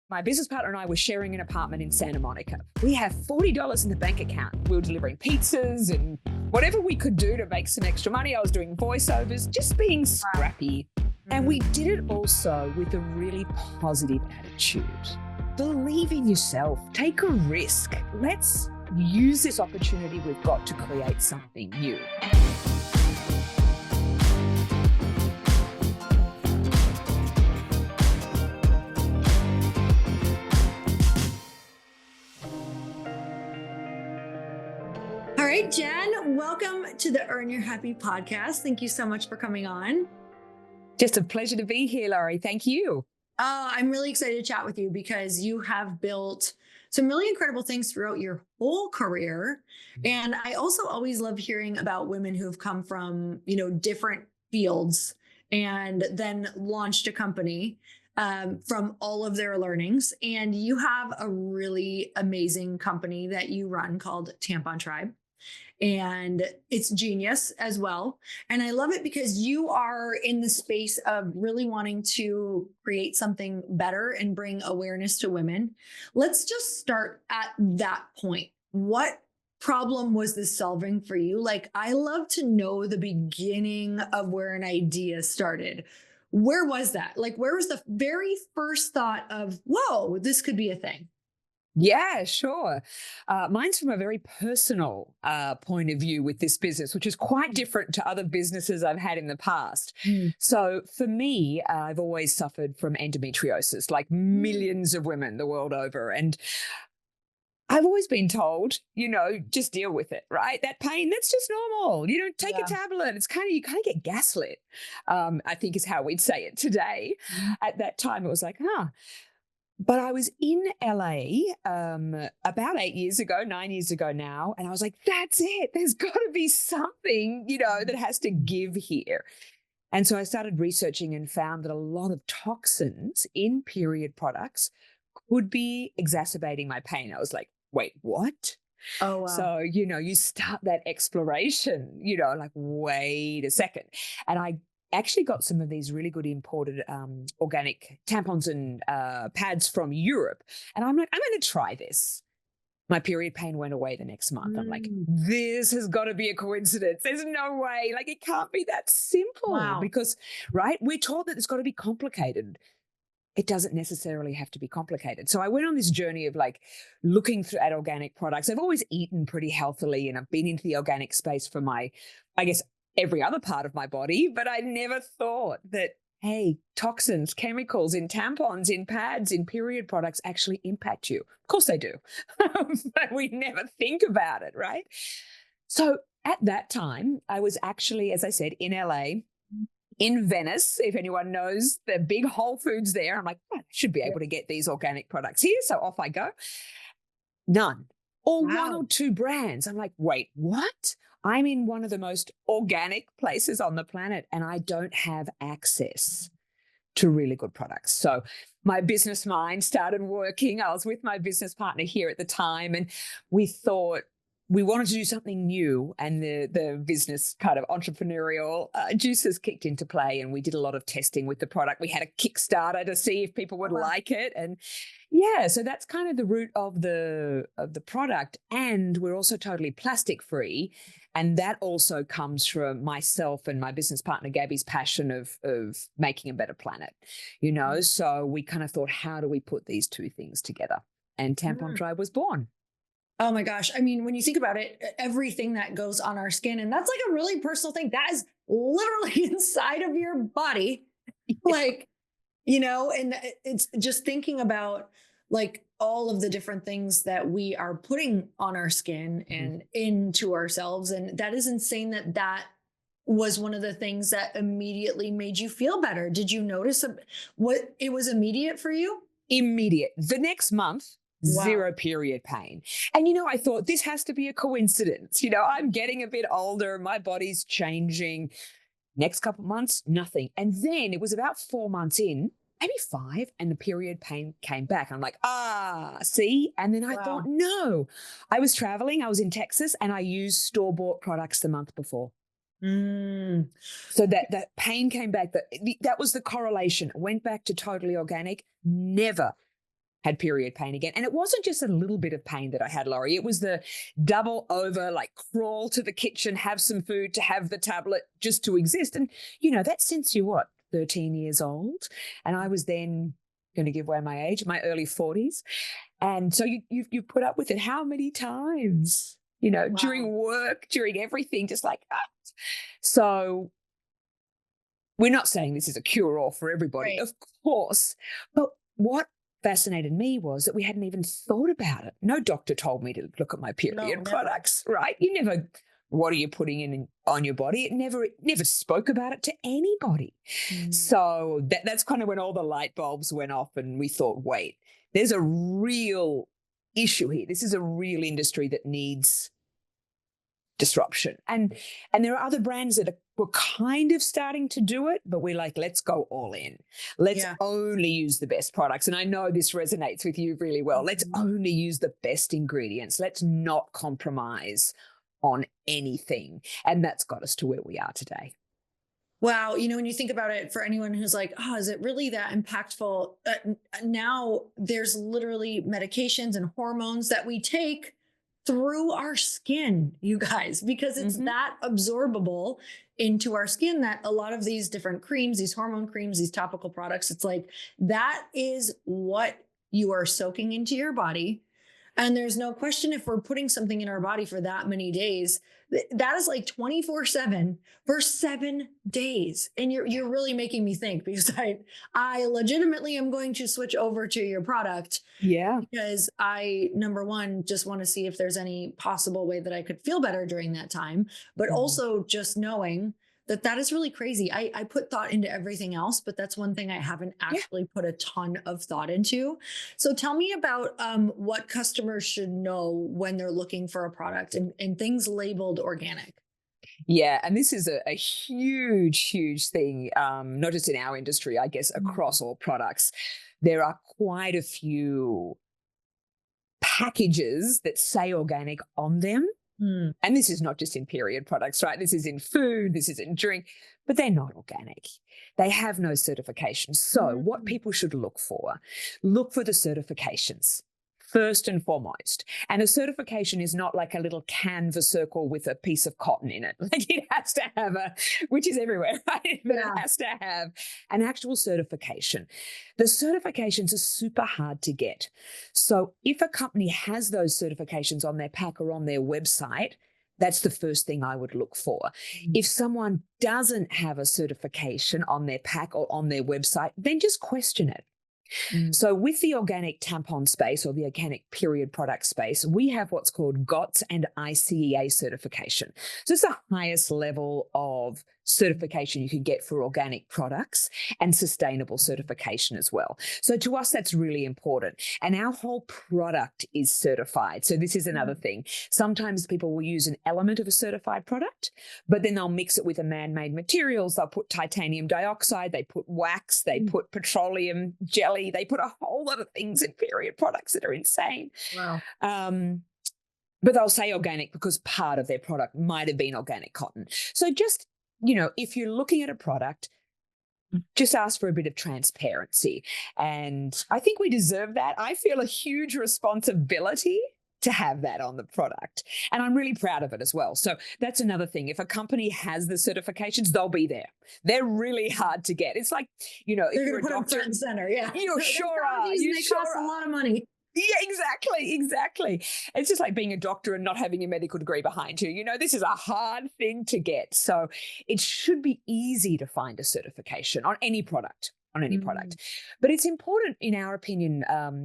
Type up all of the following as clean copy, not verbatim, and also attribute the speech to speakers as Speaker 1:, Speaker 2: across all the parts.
Speaker 1: My business partner and I were sharing an apartment in Santa Monica. We have $40 in the bank account. We were delivering pizzas and whatever we could do to make some extra money. I was doing voiceovers, just being scrappy. And we did it also with a really positive attitude. Believe in yourself. Take a risk. Let's use this opportunity we've got to create something new.
Speaker 2: All right, Jen, welcome to the Earn Your Happy podcast. Thank you so much for coming on.
Speaker 1: Just a pleasure to be here, Laurie. Thank you.
Speaker 2: I'm really excited to chat with you because you have built some really incredible things throughout your whole career. And I also always love hearing about women who have come from, different fields and then launched a company from all of their learnings. And you have a really amazing company that you run called Tampon Tribe. And it's genius as well. And I love it because you are in the space of really wanting to create something better and bring awareness to women. Let's just start at that point. What problem was this solving for you? Like, I love to know the beginning of where an idea started. Where was that? Like, where was the very first thought of, whoa, this could be a thing?
Speaker 1: Yeah, sure. Mine's from a very personal point of view with this business, which is quite different to other businesses I've had in the past. So for me, I've always suffered from endometriosis, like millions of women the world over. And I've always been told, just deal with it, right? That pain, that's just normal. Take a tablet. It's you kind of get gaslit, I think is how we'd say it today. At that time, it was like, But I was in LA about 9 years ago now, and I was like, that's it. There's got to be something, that has to give here. And so I started researching and found that a lot of toxins in period products could be exacerbating my pain. I was like, wait, what?
Speaker 2: Oh, wow.
Speaker 1: So, you start that exploration, like, wait a second. And I actually got some of these really good imported organic tampons and pads from Europe. And I'm like, I'm going to try this. My period pain went away the next month. I'm like, this has got to be a coincidence. There's no way. Like, it can't be that simple.
Speaker 2: Wow.
Speaker 1: Because, right, we're taught that it's got to be complicated. It doesn't necessarily have to be complicated. So I went on this journey of looking at organic products. I've always eaten pretty healthily, and I've been into the organic space for every other part of my body, but I never thought that, hey, toxins, chemicals in tampons, in pads, in period products actually impact you. Of course they do, but we never think about it, right? So at that time, I was actually, as I said, in LA, in Venice, if anyone knows the big Whole Foods there. I'm like, I should be able to get these organic products here. So off I go. None. Or one or two brands. I'm like, wait, what? I'm in one of the most organic places on the planet, and I don't have access to really good products. So my business mind started working. I was with my business partner here at the time, and we thought we wanted to do something new, and the business kind of entrepreneurial juices kicked into play, and we did a lot of testing with the product. We had a Kickstarter to see if people would like it. And so that's kind of the root of the product. And we're also totally plastic free. And that also comes from myself and my business partner, Gabby's passion of making a better planet, So we kind of thought, how do we put these two things together? And Tampon Tribe was born.
Speaker 2: Oh my gosh. I mean, when you think about it, everything that goes on our skin, and that's like a really personal thing, that is literally inside of your body. And it's just thinking about all of the different things that we are putting on our skin and into ourselves. And that is insane that was one of the things that immediately made you feel better. Did you notice what it was immediate for you?
Speaker 1: Immediate. The next month, zero period pain. And, I thought this has to be a coincidence. I'm getting a bit older. My body's changing. Next couple of months, nothing. And then it was about 4 months in, maybe 5, and the period pain came back. I'm like, see? And then I thought, no. I was traveling. I was in Texas, and I used store-bought products the month before. So that pain came back. That was the correlation. Went back to totally organic. Never had period pain again. And it wasn't just a little bit of pain that I had, Laurie. It was the double over, like crawl to the kitchen, have some food, to have the tablet, just to exist. And, that's since you're what, 13 years old? And I was then going to give away my age, my early 40s. And so you put up with it how many times,
Speaker 2: Wow.
Speaker 1: during work, during everything, just like, So we're not saying this is a cure-all for everybody,
Speaker 2: Right.
Speaker 1: of course. But what fascinated me was that we hadn't even thought about it. No doctor told me to look at my period products, right? You never, what are you putting in on your body? It never spoke about it to anybody. So that's kind of when all the light bulbs went off and we thought, wait, there's a real issue here. This is a real industry that needs disruption. And there are other brands that were kind of starting to do it, but we're like, let's go all in. Let's only use the best products. And I know this resonates with you really well. Let's only use the best ingredients. Let's not compromise on anything. And that's got us to where we are today.
Speaker 2: Wow. When you think about it, for anyone who's like, oh, is it really that impactful? Now there's literally medications and hormones that we take through our skin, you guys, because it's that absorbable into our skin that a lot of these different creams, these hormone creams, these topical products, it's like that is what you are soaking into your body. And there's no question, if we're putting something in our body for that many days, that is like 24/7 for 7 days. And you're really making me think, because I legitimately am going to switch over to your product.
Speaker 1: Yeah.
Speaker 2: Because I, number one, just want to see if there's any possible way that I could feel better during that time. But also just knowing that is really crazy. I put thought into everything else, but that's one thing I haven't actually put a ton of thought into. So tell me about what customers should know when they're looking for a product and things labeled organic.
Speaker 1: Yeah, and this is a huge, huge thing, not just in our industry, I guess, across all products. There are quite a few packages that say organic on them. And this is not just in period products, right? This is in food, this is in drink, but they're not organic. They have no certification. So what people should look for the certifications first and foremost. And a certification is not like a little canvas circle with a piece of cotton in it. Like it has to have which is everywhere, right? But it has to have an actual certification. The certifications are super hard to get. So if a company has those certifications on their pack or on their website, that's the first thing I would look for. If someone doesn't have a certification on their pack or on their website, then just question it. So with the organic tampon space or the organic period product space, we have what's called GOTS and ICEA certification. So it's the highest level of certification you can get for organic products, and sustainable certification as well. So to us, that's really important. And our whole product is certified. So this is another thing. Sometimes people will use an element of a certified product, but then they'll mix it with a man-made materials. They'll put titanium dioxide, they put wax, they put petroleum jelly, they put a whole lot of things in period products that are insane.
Speaker 2: Wow.
Speaker 1: But they'll say organic because part of their product might have been organic cotton. So just, if you're looking at a product, just ask for a bit of transparency. And I think we deserve that. I feel a huge responsibility to have that on the product. And I'm really proud of it as well. So that's another thing. If a company has the certifications, they'll be there. They're really hard to get. It's like, if you're a doctor,
Speaker 2: front and center. Yeah.
Speaker 1: You sure are.
Speaker 2: They cost a lot of money.
Speaker 1: Yeah, exactly. It's just like being a doctor and not having a medical degree behind you. this is a hard thing to get. So it should be easy to find a certification on any product. But it's important, in our opinion,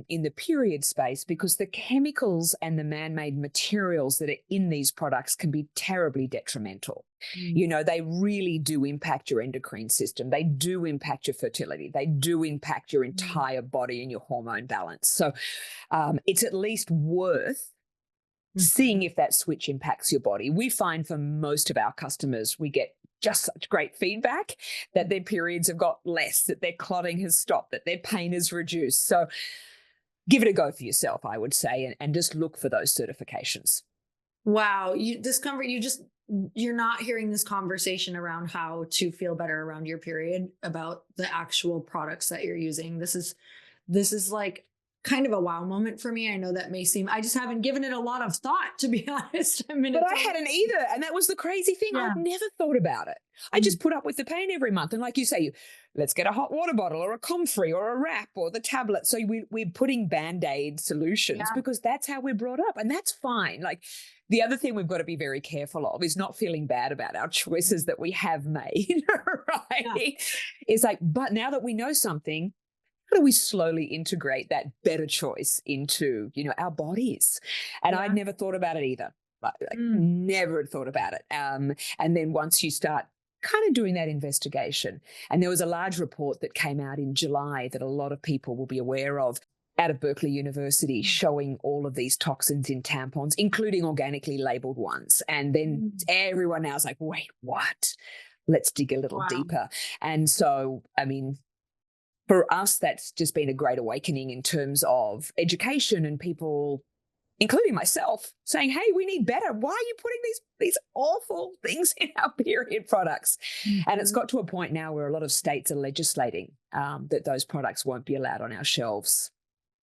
Speaker 1: in the period space, because the chemicals and the man-made materials that are in these products can be terribly detrimental. They really do impact your endocrine system. They do impact your fertility. They do impact your entire body and your hormone balance. So it's at least worth seeing if that switch impacts your body. We find for most of our customers, we get just such great feedback that their periods have got less, that their clotting has stopped, that their pain is reduced. So give it a go for yourself, I would say, and just look for those certifications.
Speaker 2: Wow. You're not hearing this conversation around how to feel better around your period about the actual products that you're using. This is like kind of a wow moment for me. I know that may seem, I just haven't given it a lot of thought, to be honest. I mean,
Speaker 1: But I hadn't either. And that was the crazy thing.
Speaker 2: yeah.
Speaker 1: I'd never thought about it. I just put up with the pain every month. And like you say, let's get a hot water bottle or a comfrey or a wrap or the tablet. So we're putting Band-Aid solutions because that's how we're brought up. And that's fine. Like the other thing we've got to be very careful of is not feeling bad about our choices that we have made, right? Yeah. It's like, but now that we know something, how do we slowly integrate that better choice into, our bodies? And I'd never thought about it either. Like, never had thought about it. And then once you start kind of doing that investigation, and there was a large report that came out in July that a lot of people will be aware of out of Berkeley University showing all of these toxins in tampons, including organically labeled ones. And then everyone now is like, wait, what? Let's dig a little deeper. And so, I mean, for us, that's just been a great awakening in terms of education and people, including myself, saying, hey, we need better. Why are you putting these awful things in our period products? And it's got to a point now where a lot of states are legislating that those products won't be allowed on our shelves.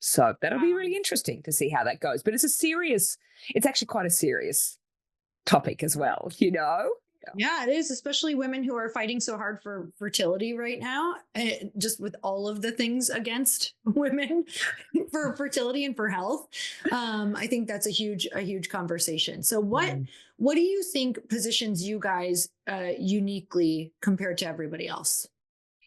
Speaker 1: So that'll be really interesting to see how that goes. But it's actually quite a serious topic as well,
Speaker 2: Yeah, it is, especially women who are fighting so hard for fertility right now, just with all of the things against women for fertility and for health. I think that's a huge conversation. So what do you think positions you guys uniquely compared to everybody else?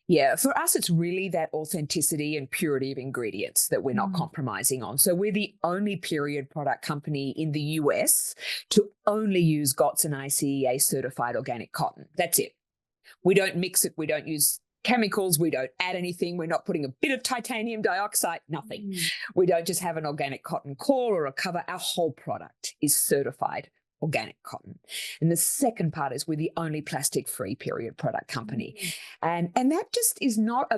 Speaker 1: Yeah, for us, it's really that authenticity and purity of ingredients that we're not compromising on. So we're the only period product company in the US to only use GOTS and ICEA certified organic cotton. That's it. We don't mix it. We don't use chemicals. We don't add anything. We're not putting a bit of titanium dioxide, nothing. We don't just have an organic cotton core or a cover. Our whole product is certified organic cotton. And the second part is we're the only plastic-free period product company. And that just is not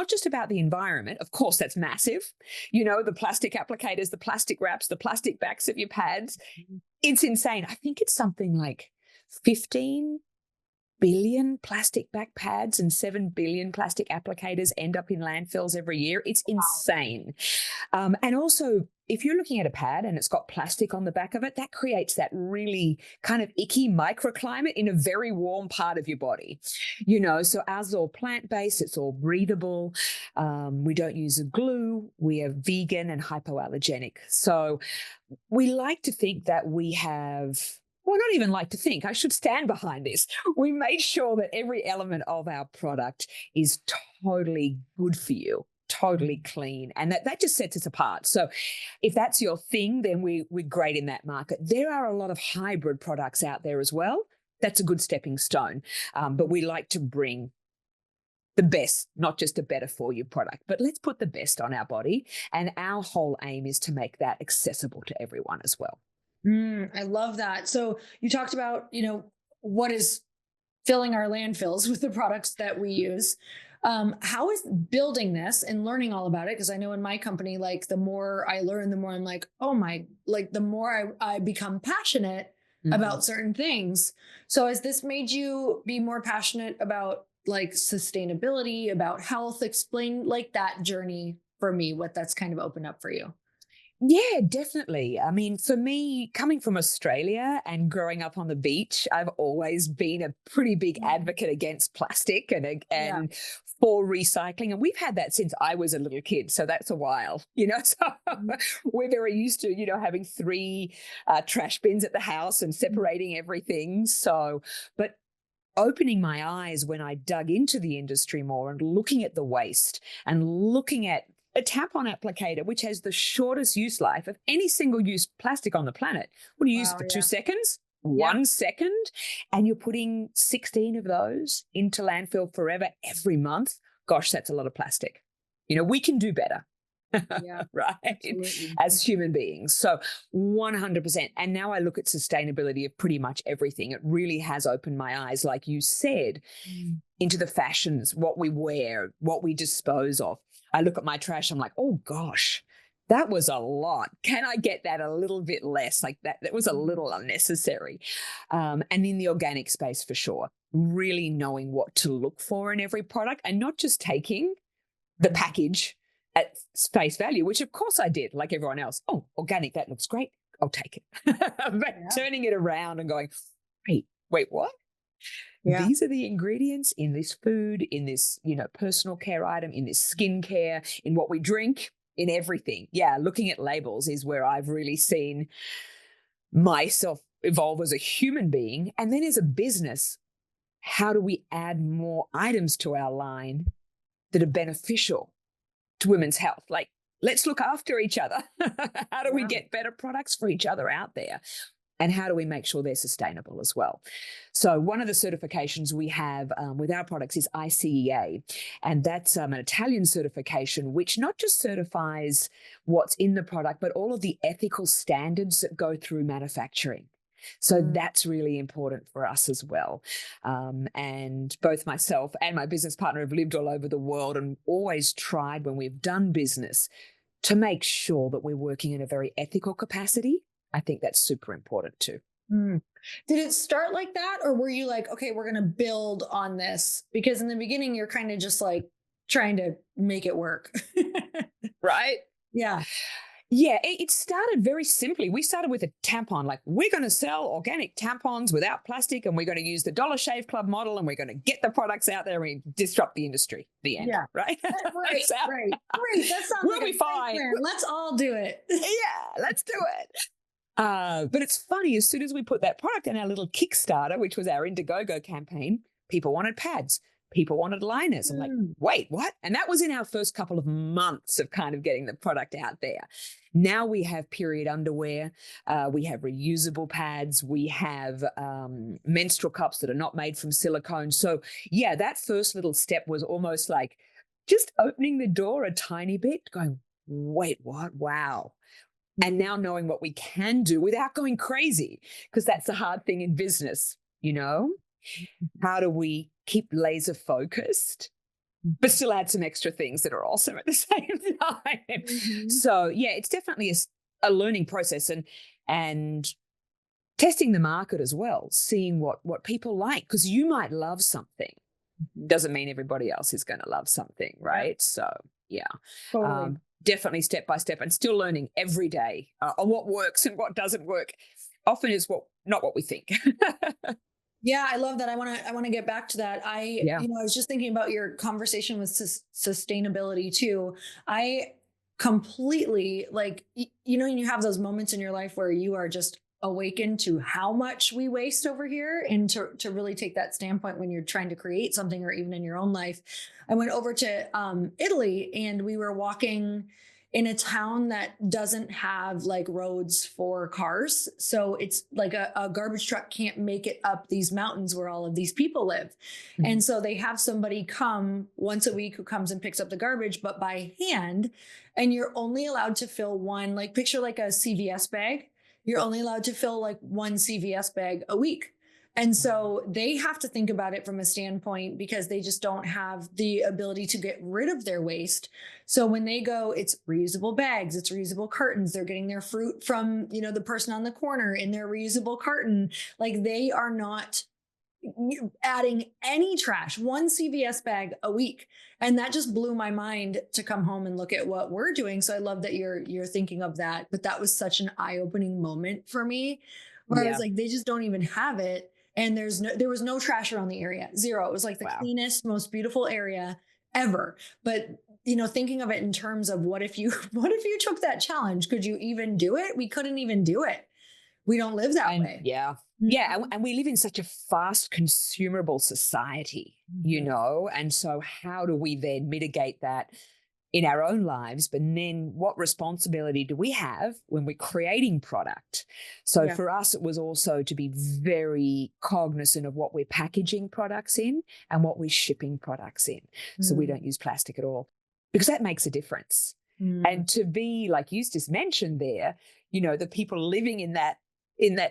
Speaker 1: just about the environment. Of course, that's massive. The plastic applicators, the plastic wraps, the plastic backs of your pads. It's insane. I think it's something like 15 billion plastic back pads and 7 billion plastic applicators end up in landfills every year. It's insane. And also, if you're looking at a pad and it's got plastic on the back of it, that creates that really kind of icky microclimate in a very warm part of your body. So ours is all plant-based, it's all breathable. We don't use a glue. We are vegan and hypoallergenic. So we like to think that we have, well, not even like to think, I should stand behind this. We made sure that every element of our product is totally good for you, totally clean. And that just sets us apart. So if that's your thing, then we're great in that market. There are a lot of hybrid products out there as well. That's a good stepping stone. But we like to bring the best, not just a better for you product, but let's put the best on our body. And our whole aim is to make that accessible to everyone as well.
Speaker 2: I love that. So you talked about, what is filling our landfills with the products that we use. How is building this and learning all about it? Because I know in my company, like the more I learn, the more I'm like, the more I become passionate about certain things. So has this made you be more passionate about like sustainability, about health? Explain like that journey for me, what that's kind of opened up for you.
Speaker 1: Yeah, definitely. I mean, for me, coming from Australia and growing up on the beach, I've always been a pretty big advocate against plastic and for recycling. And we've had that since I was a little kid. So that's a while, so we're very used to, having 3 trash bins at the house and separating everything. So, but opening my eyes when I dug into the industry more and looking at the waste and looking at a tampon applicator, which has the shortest use life of any single-use plastic on the planet. What do you use it for 2 seconds? 1 second? And you're putting 16 of those into landfill forever every month. Gosh, that's a lot of plastic. We can do better. Right? Absolutely. As human beings. So 100%. And now I look at sustainability of pretty much everything. It really has opened my eyes, like you said, into the fashions, what we wear, what we dispose of. I look at my trash, I'm like, oh gosh, that was a lot. Can I get that a little bit less? Like that was a little unnecessary. And in the organic space for sure, really knowing what to look for in every product and not just taking the package at face value, which of course I did, like everyone else. Oh, organic, that looks great. I'll take it. But turning it around and going, wait, what?
Speaker 2: Yeah.
Speaker 1: These are the ingredients in this food, in this, personal care item, in this skincare, in what we drink, in everything. Yeah, looking at labels is where I've really seen myself evolve as a human being. And then as a business, how do we add more items to our line that are beneficial to women's health? Like, let's look after each other. How do we get better products for each other out there? And how do we make sure they're sustainable as well? So one of the certifications we have with our products is ICEA, and that's an Italian certification, which not just certifies what's in the product, but all of the ethical standards that go through manufacturing. So that's really important for us as well. And both myself and my business partner have lived all over the world and always tried when we've done business to make sure that we're working in a very ethical capacity. I think that's super important too.
Speaker 2: Did it start like that? Or were you like, okay, we're going to build on this? Because in the beginning, you're kind of just like trying to make it work.
Speaker 1: Right?
Speaker 2: Yeah.
Speaker 1: Yeah, it started very simply. We started with a tampon, like we're going to sell organic tampons without plastic, and we're going to use the Dollar Shave Club model, and we're going to get the products out there and disrupt the industry. The end.
Speaker 2: Yeah.
Speaker 1: Right?
Speaker 2: Right. Great. That sounds
Speaker 1: we'll
Speaker 2: like
Speaker 1: be fine.
Speaker 2: plan. Let's all do it.
Speaker 1: Yeah, let's do it. But it's funny, as soon as we put that product in our little Kickstarter, which was our Indiegogo campaign, people wanted pads. People wanted liners. I'm like, wait, what? And that was in our first couple of months of kind of getting the product out there. Now we have period underwear. We have reusable pads. We have menstrual cups that are not made from silicone. So yeah, that first little step was almost like just opening the door a tiny bit, going, wait, what? Wow. And now knowing what we can do without going crazy, because that's the hard thing in business, How do we keep laser focused, but still add some extra things that are awesome at the same time? So yeah, it's definitely a learning process and testing the market as well, seeing what people like, because you might love something. Doesn't mean everybody else is going to love something, right? Yeah. So yeah.
Speaker 2: Totally.
Speaker 1: Definitely step by step, and still learning every day on what works and what doesn't work. Often is not what we think.
Speaker 2: Yeah, I love that. I want to get back to that. I was just thinking about your conversation with sustainability too. I completely you have those moments in your life where you are just awakened to how much we waste over here, and to really take that standpoint when you're trying to create something, or even in your own life. I went over to Italy, and we were walking in a town that doesn't have like roads for cars. So it's like a garbage truck can't make it up these mountains where all of these people live. And so they have somebody come once a week who comes and picks up the garbage, but by hand. And you're only allowed to fill one, like picture like a CVS bag. You're only allowed to fill like one CVS bag a week. And so they have to think about it from a standpoint, because they just don't have the ability to get rid of their waste. So when they go, it's reusable bags, it's reusable cartons. They're getting their fruit from, the person on the corner in their reusable carton. Like, they are not adding any trash, one CVS bag a week. And that just blew my mind to come home and look at what we're doing. So I love that you're thinking of that. But that was such an eye-opening moment for me, where I was like, they just don't even have it. And there was no trash around the area. Zero. It was like the cleanest, most beautiful area ever. But thinking of it in terms of what if you took that challenge? Could you even do it? We couldn't even do it. We don't live that way.
Speaker 1: Yeah. Yeah. And we live in such a fast consumable society, and so how do we then mitigate that in our own lives? But then what responsibility do we have when we're creating product? So for us, it was also to be very cognizant of what we're packaging products in and what we're shipping products in. So we don't use plastic at all, because that makes a difference. And to be, like you just mentioned there, the people living in that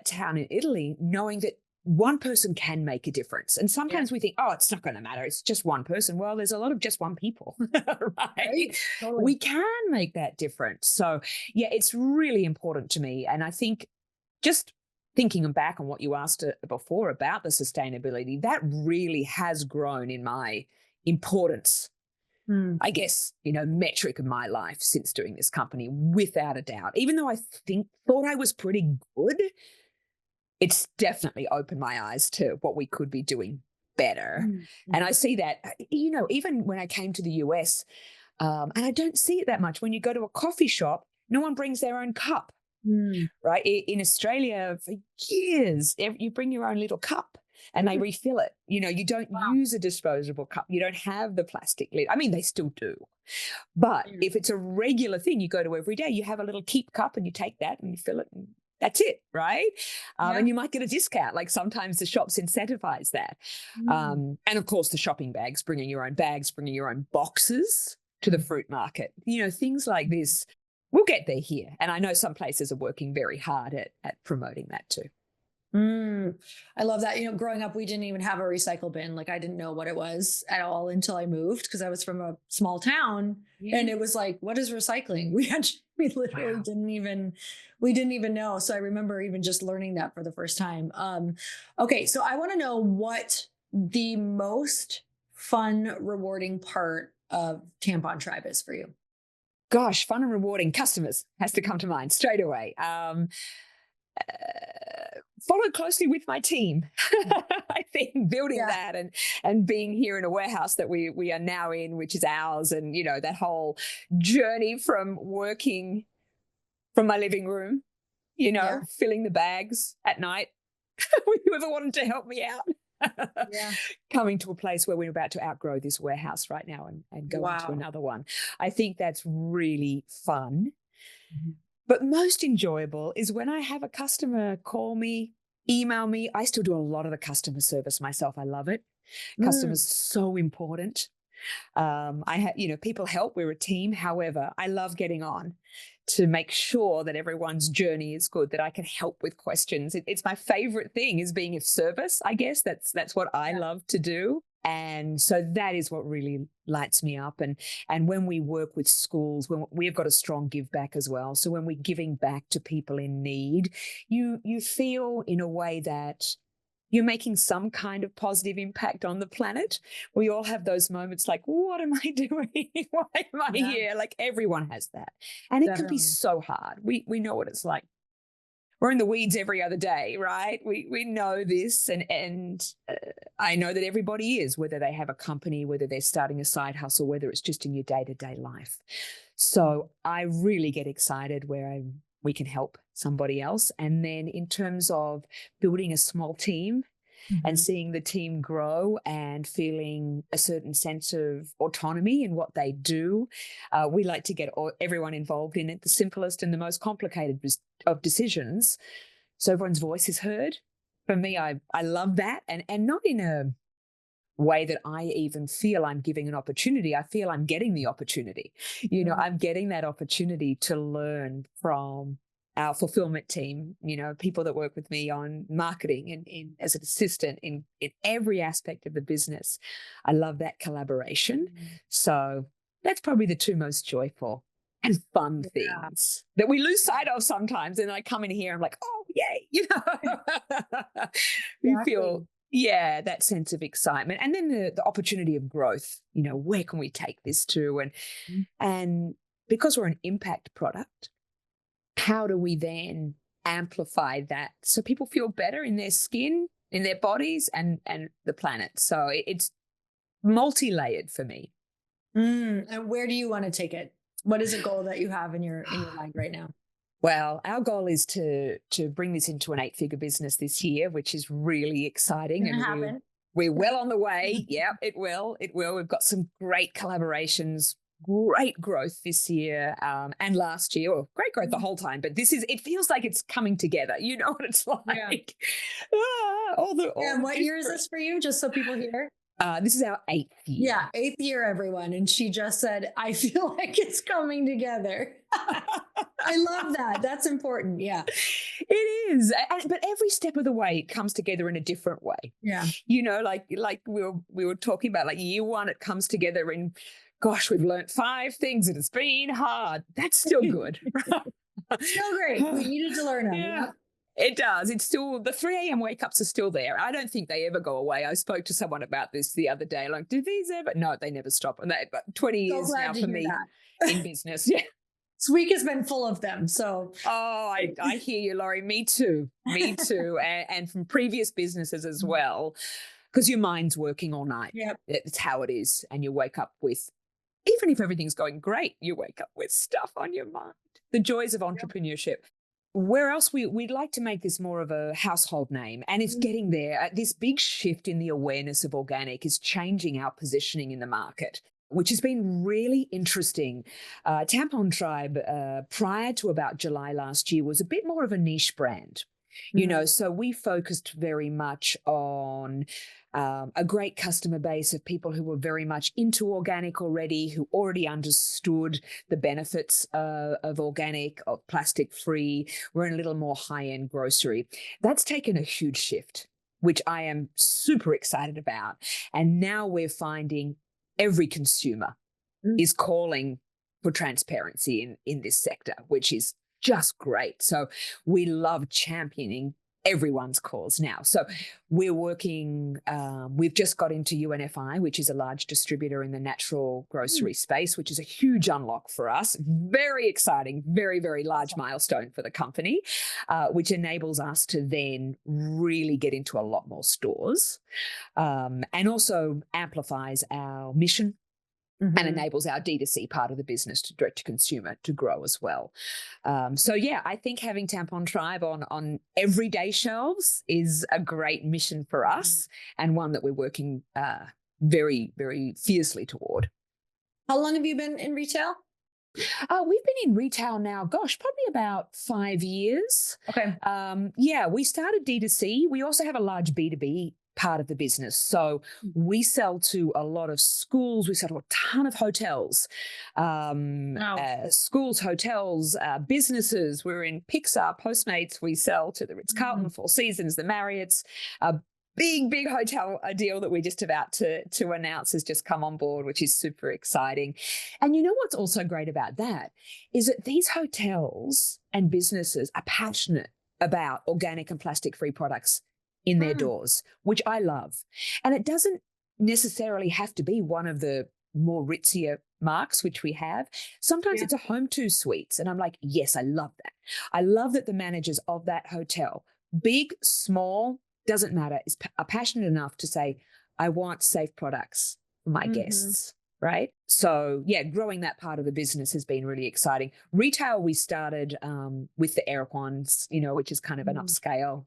Speaker 1: town in Italy, knowing that one person can make a difference. And sometimes we think, oh, it's not going to matter, it's just one person. Well, there's a lot of just one people, right? Totally. We can make that difference. So yeah, it's really important to me. And I think, just thinking back on what you asked before about the sustainability, that really has grown in my importance
Speaker 2: Mm.
Speaker 1: I guess, metric of my life since doing this company, without a doubt. Even though I thought I was pretty good, it's definitely opened my eyes to what we could be doing better.
Speaker 2: Mm.
Speaker 1: And I see that, even when I came to the US, and I don't see it that much. When you go to a coffee shop, no one brings their own cup,
Speaker 2: Mm.
Speaker 1: right? In Australia, for years, you bring your own little cup and they refill it. You don't
Speaker 2: Wow.
Speaker 1: use a disposable cup. You don't have the plastic lid. I mean, they still do. But
Speaker 2: Mm.
Speaker 1: if it's a regular thing you go to every day, you have a little keep cup and you take that and you fill it and that's it, right?
Speaker 2: Yeah.
Speaker 1: And you might get a discount. Like sometimes the shops incentivize that.
Speaker 2: Mm.
Speaker 1: And of course, the shopping bags, bringing your own bags, bringing your own boxes to the fruit market, things like this. We'll get there here. And I know some places are working very hard at promoting that too.
Speaker 2: Mm. I love that. Growing up, we didn't even have a recycle bin. Like I didn't know what it was at all until I moved because I was from a small town, and it was like, what is recycling? We literally
Speaker 1: Wow.
Speaker 2: didn't even know. So I remember even just learning that for the first time. Okay. So I want to know what the most fun, rewarding part of Tampon Tribe is for you.
Speaker 1: Gosh, fun and rewarding. Customers has to come to mind straight away. Followed closely with my team. I think building that and being here in a warehouse that we are now in, which is ours, and that whole journey from working from my living room, filling the bags at night. Whoever wanted to help me out. Coming to a place where we're about to outgrow this warehouse right now and go into another one. I think that's really fun. Mm-hmm. But most enjoyable is when I have a customer call me, email me. I still do a lot of the customer service myself. I love it. Customers so important. I have, people help. We're a team. However, I love getting on to make sure that everyone's journey is good, that I can help with questions. It's my favorite thing is being of service. I guess that's what I love to do. And so that is what really lights me up. And when we work with schools, when we've got a strong give back as well. So when we're giving back to people in need, you feel in a way that you're making some kind of positive impact on the planet. We all have those moments like, what am I doing? Why am I here? Like everyone has that. And it can be so hard. We know what it's like. We're in the weeds every other day, right? We know this, and I know that everybody is, whether they have a company, whether they're starting a side hustle, whether it's just in your day-to-day life. So I really get excited where we can help somebody else. And then in terms of building a small team and seeing the team grow and feeling a certain sense of autonomy in what they do, we like to get everyone involved in it, the simplest and the most complicated of decisions, so everyone's voice is heard. For me, I love that, and not in a way that I even feel I'm giving an opportunity. I feel I'm getting the opportunity. I'm getting that opportunity to learn from our fulfillment team, people that work with me on marketing and as an assistant in every aspect of the business. I love that collaboration. So that's probably the two most joyful and fun things that we lose sight of sometimes. And I come in here, I'm like, oh, yay, we feel, that sense of excitement. And then the opportunity of growth, where can we take this to? And because we're an impact product, how do we then amplify that so people feel better in their skin, in their bodies, and the planet? So it's multi-layered for me.
Speaker 2: And where do you want to take it? What is a goal that you have in your mind right now?
Speaker 1: Well, our goal is to bring this into an 8-figure business this year, which is really exciting. And we're well on the way. Yeah, it will. We've got some great collaborations, great growth this year and last year. Well, great growth the whole time, but it feels like it's coming together. You know what it's like.
Speaker 2: And what year is this for you? Just so people hear.
Speaker 1: This is our 8th year.
Speaker 2: Yeah, 8th year, everyone. And she just said, I feel like it's coming together. I love that. That's important. Yeah.
Speaker 1: It is. But every step of the way, it comes together in a different way.
Speaker 2: Yeah.
Speaker 1: Like we were talking about, like year one, it comes together in, gosh, we've learned 5 things and it's been hard. That's still good.
Speaker 2: Still great. We needed to learn them.
Speaker 1: Yeah. It does. It's still, the 3 a.m. wake ups are still there. I don't think they ever go away. I spoke to someone about this the other day. Like, do these ever? No, they never stop. And but 20
Speaker 2: So
Speaker 1: years now
Speaker 2: glad to
Speaker 1: for
Speaker 2: hear
Speaker 1: me
Speaker 2: that.
Speaker 1: in business. Yeah.
Speaker 2: This week has been full of them. So
Speaker 1: Oh, I hear you, Laurie. Me too. Me too. And from previous businesses as well, because your mind's working all night.
Speaker 2: yep.
Speaker 1: It's how it is. And you wake up with, even if everything's going great, you wake up with stuff on your mind. The joys of entrepreneurship. Where else we'd like to make this more of a household name, and it's getting there. This big shift in the awareness of organic is changing our positioning in the market, which has been really interesting. Tampon Tribe, prior to about July last year, was a bit more of a niche brand. So we focused very much on a great customer base of people who were very much into organic already, who already understood the benefits of organic, of plastic free. We're in a little more high-end grocery. That's taken a huge shift, which I am super excited about. And now we're finding every consumer is calling for transparency in this sector, which is just great. So we love championing everyone's calls now. So we're working, we've just got into UNFI, which is a large distributor in the natural grocery space, which is a huge unlock for us. Very exciting, very, very large milestone for the company, which enables us to then really get into a lot more stores, and also amplifies our mission and enables our D2C part of the business, to direct to consumer, to grow as well. So yeah, I think having Tampon Tribe on everyday shelves is a great mission for us, and one that we're working very, very fiercely toward.
Speaker 2: How long have you been in retail?
Speaker 1: We've been in retail now, gosh, probably about 5 years.
Speaker 2: Okay.
Speaker 1: Yeah, we started D2C. We also have a large B2B part of the business. So we sell to a lot of schools. We sell to a ton of hotels, schools, hotels, businesses. We're in Pixar, Postmates. We sell to the Ritz-Carlton, Four Seasons, the Marriotts. Big hotel deal that we're just about to announce has just come on board, which is super exciting. And you know what's also great about that is that these hotels and businesses are passionate about organic and plastic-free products in their doors, which I love. And it doesn't necessarily have to be one of the more ritzier marks, which we have. Sometimes it's a Home2 Suites. And I'm like, yes, I love that. I love that the managers of that hotel, big, small, doesn't matter, are passionate enough to say, I want safe products for my guests. Right. So yeah, growing that part of the business has been really exciting. Retail, we started with the Erewhons, which is kind of an upscale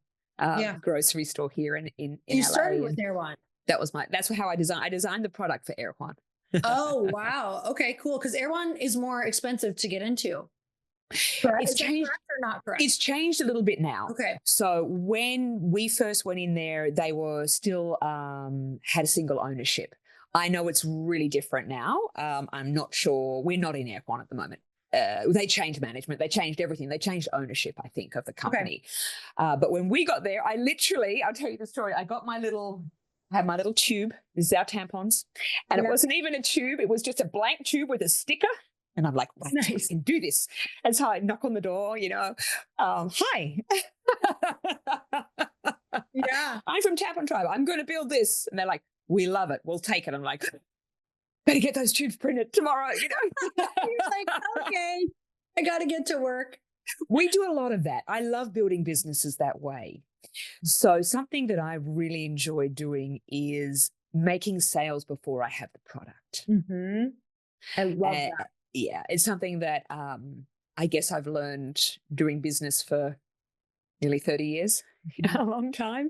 Speaker 1: grocery store here in
Speaker 2: You
Speaker 1: LA.
Speaker 2: started with Erewhon.
Speaker 1: That's how I designed the product for Erewhon.
Speaker 2: Oh, wow. Okay, cool. Because Erewhon is more expensive to get into. Correct?
Speaker 1: It's changed
Speaker 2: or not correct?
Speaker 1: It's changed a little bit now.
Speaker 2: Okay.
Speaker 1: So when we first went in there, they were still had a single ownership. I know it's really different now. I'm not sure. We're not in Erewhon at the moment. They changed management. They changed everything. They changed ownership, I think, of the company. Okay. But when we got there, I'll tell you the story. I had my little tube. This is our tampons. And it wasn't even a tube. It was just a blank tube with a sticker. And I'm like, right, nice. We can do this. And so I knock on the door, hi.
Speaker 2: Yeah.
Speaker 1: I'm from Tampon Tribe. I'm going to build this. And they're like, we love it. We'll take it. I'm like, better get those tubes printed tomorrow,
Speaker 2: You're like, okay, I got to get to work.
Speaker 1: We do a lot of that. I love building businesses that way. So something that I really enjoy doing is making sales before I have the product.
Speaker 2: I love that.
Speaker 1: Yeah, it's something that I guess I've learned doing business for nearly 30 years, a long time.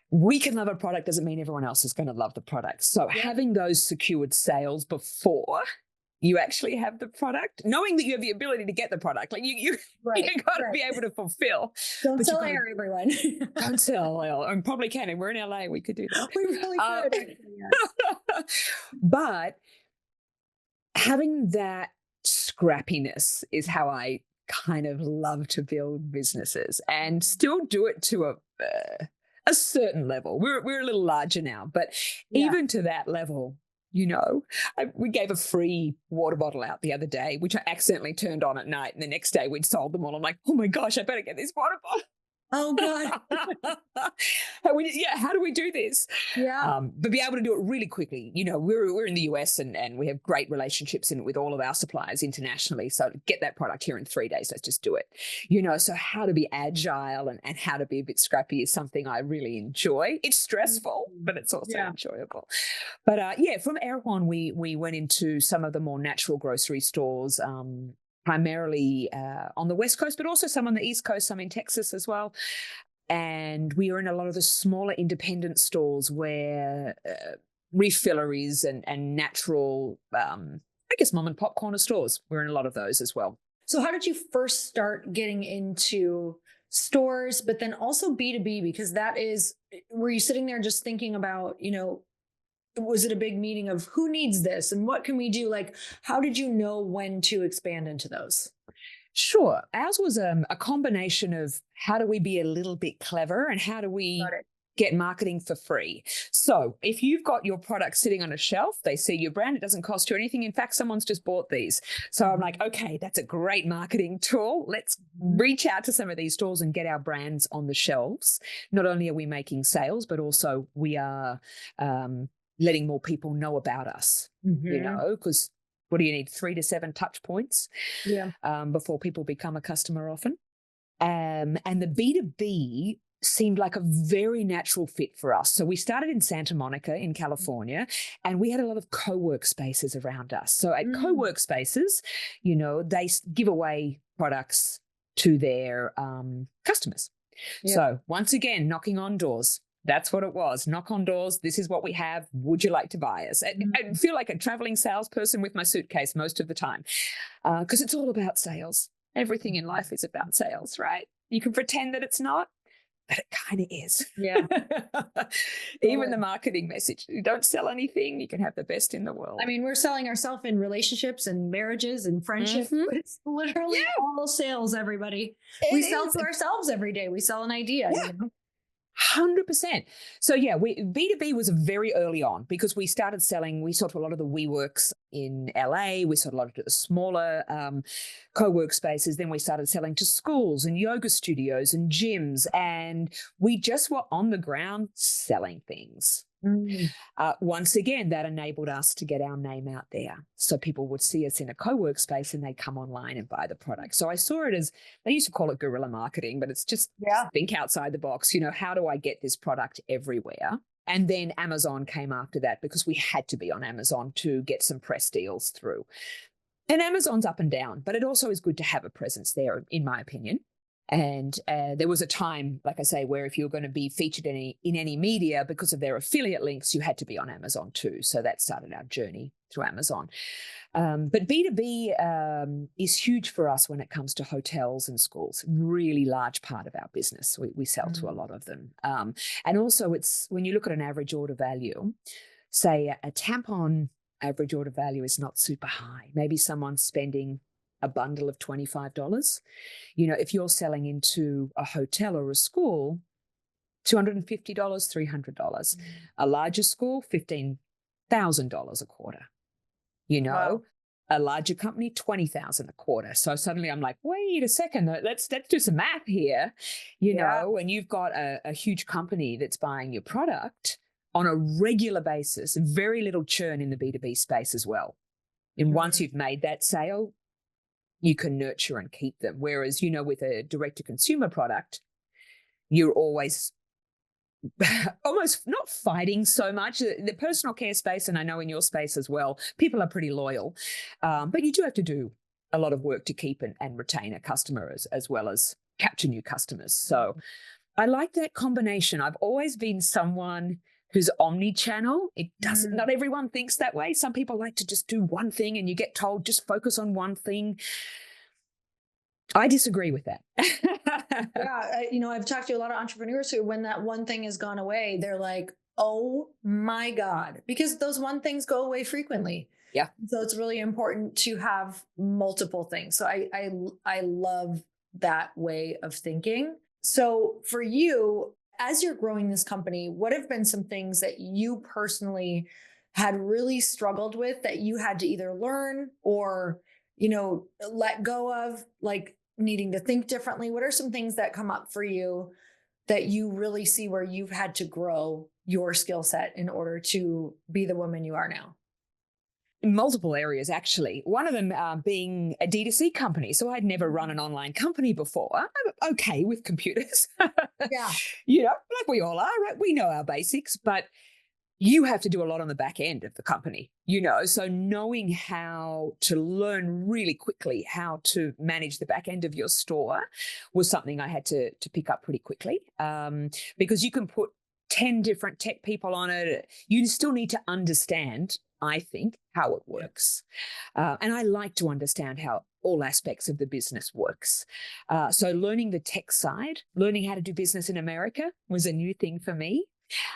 Speaker 1: We can love a product doesn't mean everyone else is going to love the product. So having those secured sales before you actually have the product, knowing that you have the ability to get the product, like you got to be able to fulfill.
Speaker 2: Don't sell air, everyone.
Speaker 1: Don't sell oil. And probably can. And we're in LA, we could do that.
Speaker 2: We really could.
Speaker 1: But having that scrappiness is how I kind of love to build businesses, and still do it to a certain level. We're a little larger now, but even to that level, we gave a free water bottle out the other day, which I accidentally turned on at night. And the next day we'd sold them all. I'm like, oh my gosh, I better get this water bottle.
Speaker 2: Oh God.
Speaker 1: How do we do this?
Speaker 2: Yeah.
Speaker 1: But be able to do it really quickly. We're in the US, and we have great relationships with all of our suppliers internationally. So to get that product here in 3 days, let's just do it. So how to be agile and how to be a bit scrappy is something I really enjoy. It's stressful,
Speaker 2: Mhm.
Speaker 1: but it's also
Speaker 2: Yeah.
Speaker 1: enjoyable. But from Erewhon, we went into some of the more natural grocery stores. Primarily on the West Coast, but also some on the East Coast, some in Texas as well. And we are in a lot of the smaller independent stores where refilleries and natural, I guess, mom and pop corner stores. We're in a lot of those as well.
Speaker 2: So how did you first start getting into stores, but then also B2B? Because were you sitting there just thinking about, was it a big meeting of who needs this and what can we do? Like, how did you know when to expand into those?
Speaker 1: Sure. Ours was a combination of how do we be a little bit clever and how do we
Speaker 2: Got it.
Speaker 1: get marketing for free. So if you've got your product sitting on a shelf, they see your brand, it doesn't cost you anything. In fact, someone's just bought these. So I'm like, okay, that's a great marketing tool. Let's reach out to some of these stores and get our brands on the shelves. Not only are we making sales, but also we are letting more people know about us, because what do you need? 3 to 7 touch points
Speaker 2: Yeah.
Speaker 1: before people become a customer often. And the B2B seemed like a very natural fit for us. So we started in Santa Monica in California, and we had a lot of co-work spaces around us. So at co-work spaces, they give away products to their customers.
Speaker 2: Yeah.
Speaker 1: So once again, knocking on doors. That's what it was. Knock on doors. This is what we have. Would you like to buy us? I feel like a traveling salesperson with my suitcase most of the time, because it's all about sales. Everything in life is about sales, right? You can pretend that it's not, but it kind of is.
Speaker 2: Yeah.
Speaker 1: Even the marketing message. You don't sell anything, you can have the best in the world.
Speaker 2: I mean, we're selling ourselves in relationships and marriages and friendships. But it's literally all sales, everybody. We sell to ourselves every day. We sell an idea.
Speaker 1: Yeah. 100%. So B2B was very early on because we started selling, we sold to a lot of the WeWorks in LA, we sold a lot of the smaller co-work spaces, then we started selling to schools and yoga studios and gyms, and we just were on the ground selling things. Once again, that enabled us to get our name out there. So people would see us in a co-work space and they'd come online and buy the product. So I saw it as, they used to call it guerrilla marketing, but it's just think outside the box. How do I get this product everywhere? And then Amazon came after that because we had to be on Amazon to get some press deals through. And Amazon's up and down, but it also is good to have a presence there, in my opinion. And there was a time, like I say, where if you were going to be featured in any media because of their affiliate links, you had to be on Amazon too. So that started our journey through Amazon. But B2B is huge for us when it comes to hotels and schools. Really large part of our business. We sell to a lot of them. And also it's when you look at an average order value, say a tampon average order value is not super high. Maybe someone's spending a bundle of $25. If you're selling into a hotel or a school, $250, $300. A larger school, $15,000 a quarter.
Speaker 2: Wow.
Speaker 1: A larger company, $20,000 a quarter. So suddenly I'm like, wait a second, let's do some math here. And you've got a huge company that's buying your product on a regular basis, very little churn in the B2B space as well. And once you've made that sale, you can nurture and keep them. Whereas, with a direct-to-consumer product, you're always almost not fighting so much. The personal care space, and I know in your space as well, people are pretty loyal. But you do have to do a lot of work to keep and retain a customer as well as capture new customers. So I like that combination. I've always been someone who's omni-channel. It doesn't, not everyone thinks that way. Some people like to just do one thing and you get told, just focus on one thing. I disagree with that.
Speaker 2: I've talked to a lot of entrepreneurs who, when that one thing has gone away, they're like, oh my God, because those one things go away frequently.
Speaker 1: Yeah.
Speaker 2: So it's really important to have multiple things. So I love that way of thinking. So for you, as you're growing this company, what have been some things that you personally had really struggled with that you had to either learn or, let go of? Like, needing to think differently? What are some things that come up for you that you really see where you've had to grow your skill set in order to be the woman you are now?
Speaker 1: In multiple areas, actually. One of them being a D2C company. So I'd never run an online company before. I'm okay with computers,
Speaker 2: Yeah.
Speaker 1: like we all are, right? We know our basics, but you have to do a lot on the back end of the company, so knowing how to learn really quickly how to manage the back end of your store was something I had to pick up pretty quickly, because you can put 10 different tech people on it. You still need to understand, I think, how it works. And I like to understand how all aspects of the business works. So learning the tech side, learning how to do business in America was a new thing for me.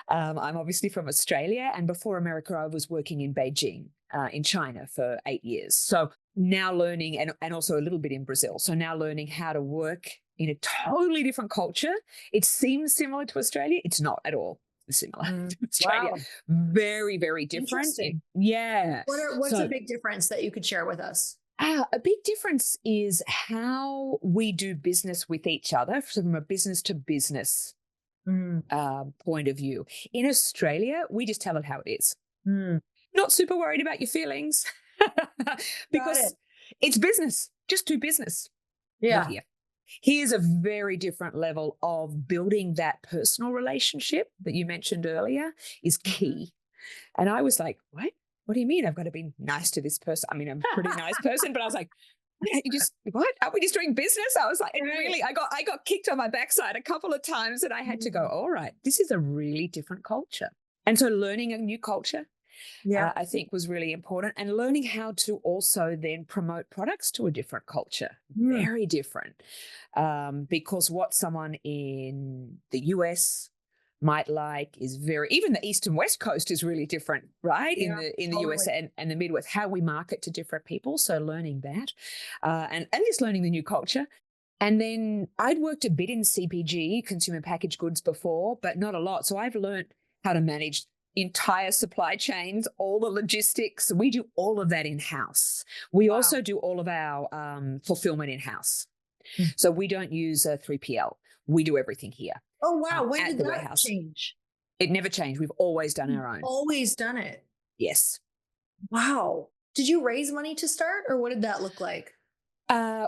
Speaker 1: I'm obviously from Australia, and before America, I was working in Beijing, in China for 8 years. So now learning, and also a little bit in Brazil. So now learning how to work in a totally different culture. It seems similar to Australia. It's not at all similar to Australia.
Speaker 2: Wow.
Speaker 1: Very, very different.
Speaker 2: Interesting.
Speaker 1: Yeah.
Speaker 2: What's a big difference that you could share with us?
Speaker 1: A big difference is how we do business with each other from a business to business point of view. In Australia, we just tell it how it is. Not super worried about your feelings because it's business. Just do business.
Speaker 2: Yeah.
Speaker 1: Not here. Here's a very different level of building that personal relationship that you mentioned earlier is key. And I was like, what? What do you mean I've got to be nice to this person? I mean, I'm a pretty nice person, but I was like, what? Are we just doing business? I was like, and really, I got kicked on my backside a couple of times, and I had to go, all right, this is a really different culture. And so learning a new culture, I think, was really important, and learning how to also then promote products to a different culture, very different, because what someone in the US might like is even the East and West Coast is really different, right? In the US and the Midwest, how we market to different people. So learning that, and just learning the new culture. And then I'd worked a bit in CPG, consumer packaged goods, before, but not a lot. So I've learned how to manage entire supply chains, all the logistics. We do all of that in-house. We also do all of our fulfillment in-house. So we don't use a 3PL. We do everything here.
Speaker 2: Oh, wow. When did that change?
Speaker 1: It never changed. We've always done our own.
Speaker 2: Always done it.
Speaker 1: Yes.
Speaker 2: Wow. Did you raise money to start, or what did that look like?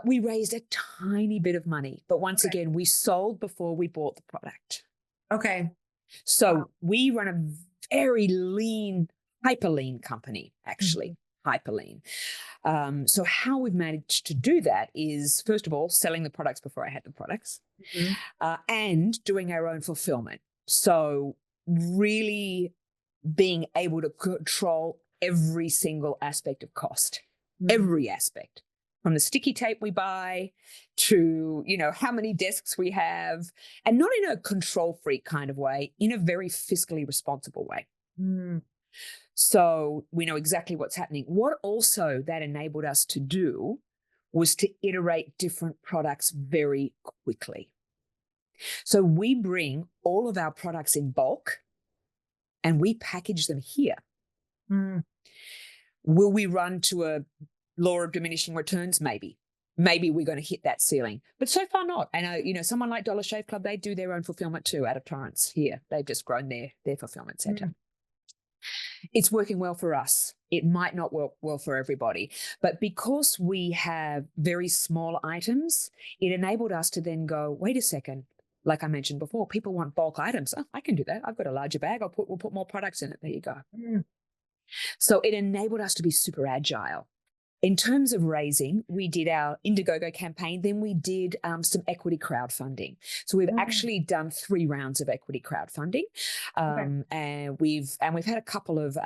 Speaker 1: We raised a tiny bit of money, but once again, we sold before we bought the product.
Speaker 2: Okay.
Speaker 1: So we run a very lean, hyper lean company, actually. Hyper lean. So how we've managed to do that is, first of all, selling the products before I had the products, and doing our own fulfillment. So really being able to control every single aspect of cost, every aspect, from the sticky tape we buy to, how many desks we have, and not in a control freak kind of way, in a very fiscally responsible way. So we know exactly what's happening. What also that enabled us to do was to iterate different products very quickly. So we bring all of our products in bulk and we package them here. Will we run to a law of diminishing returns? Maybe. Maybe we're going to hit that ceiling, but so far not. And someone like Dollar Shave Club, they do their own fulfillment too out of Torrance here. They've just grown their fulfillment center. It's working well for us. It might not work well for everybody, but because we have very small items, it enabled us to then go, wait a second. Like I mentioned before, people want bulk items. Oh, I can do that. I've got a larger bag. We'll put more products in it. There you go. So it enabled us to be super agile. In terms of raising, we did our Indiegogo campaign. Then we did some equity crowdfunding. So we've actually done 3 rounds of equity crowdfunding, and we've had a couple of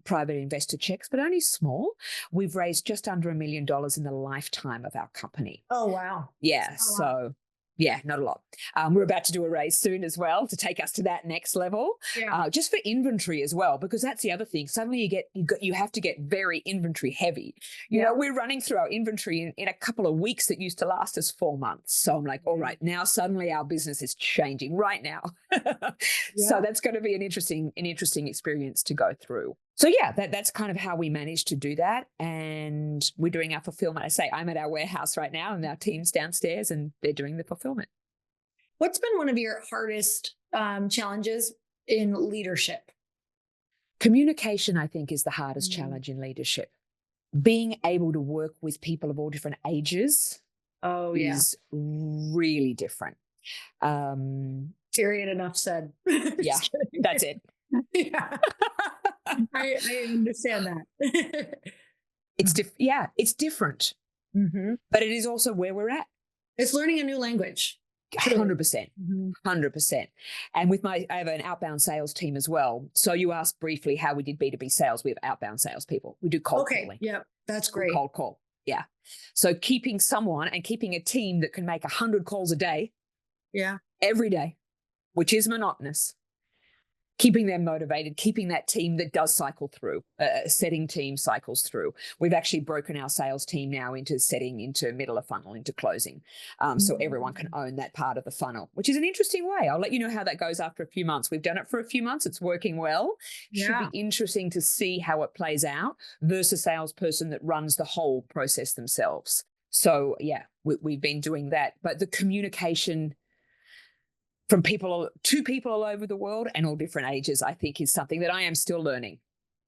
Speaker 1: private investor checks, but only small. We've raised just under $1 million in the lifetime of our company.
Speaker 2: Oh wow!
Speaker 1: Yeah. So Yeah, not a lot. We're about to do a raise soon as well to take us to that next level,
Speaker 2: Yeah.
Speaker 1: just for inventory as well, because that's the other thing. Suddenly you have to get very inventory heavy.
Speaker 2: Yeah.
Speaker 1: We're running through our inventory in a couple of weeks that used to last us 4 months. So I'm like, all right, now suddenly our business is changing right now. So
Speaker 2: Yeah.
Speaker 1: that's going to be an interesting experience to go through. So yeah, that's kind of how we managed to do that. And we're doing our fulfillment. I say I'm at our warehouse right now and our team's downstairs and they're doing the fulfillment.
Speaker 2: What's been one of your hardest challenges in leadership?
Speaker 1: Communication, I think, is the hardest
Speaker 2: Mm.
Speaker 1: challenge in leadership. Being able to work with people of all different ages
Speaker 2: Oh, yeah.
Speaker 1: is really different.
Speaker 2: Period. Enough said.
Speaker 1: Yeah, that's it.
Speaker 2: Yeah. I understand that.
Speaker 1: It's it's different,
Speaker 2: Mm-hmm.
Speaker 1: but it is also where we're at.
Speaker 2: It's learning a new language.
Speaker 1: 100%.
Speaker 2: Mm-hmm.
Speaker 1: 100%. And I have an outbound sales team as well. So you asked briefly how we did B2B sales. We have outbound salespeople. We do cold calling.
Speaker 2: Yeah, that's great.
Speaker 1: Cold call. Yeah. So keeping a team that can make 100 calls a day.
Speaker 2: Yeah.
Speaker 1: Every day, which is monotonous. Keeping them motivated, keeping that team that does cycle through, setting team cycles through. We've actually broken our sales team now into middle of funnel, into closing. So everyone can own that part of the funnel, which is an interesting way. I'll let you know how that goes after a few months. We've done it for a few months. It's working well.
Speaker 2: Yeah.
Speaker 1: Should be interesting to see how it plays out versus a salesperson that runs the whole process themselves. So yeah, we've been doing that. But the communication from two people all over the world and all different ages, I think is something that I am still learning.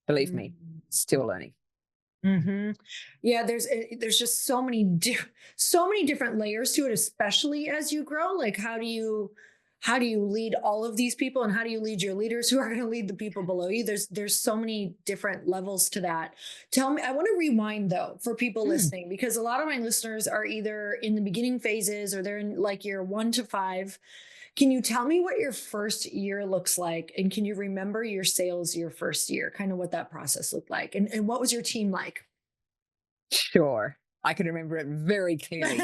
Speaker 1: Believe me, still learning.
Speaker 2: Mm-hmm. Yeah, there's just so many different layers to it, especially as you grow. Like, how do you lead all of these people, and how do you lead your leaders who are going to lead the people below you? There's so many different levels to that. Tell me, I want to rewind though for people listening, because a lot of my listeners are either in the beginning phases or they're in like year 1 to 5. Can you tell me what your first year looks like? And can you remember your sales your first year, kind of what that process looked like? And what was your team like?
Speaker 1: Sure. I can remember it very clearly.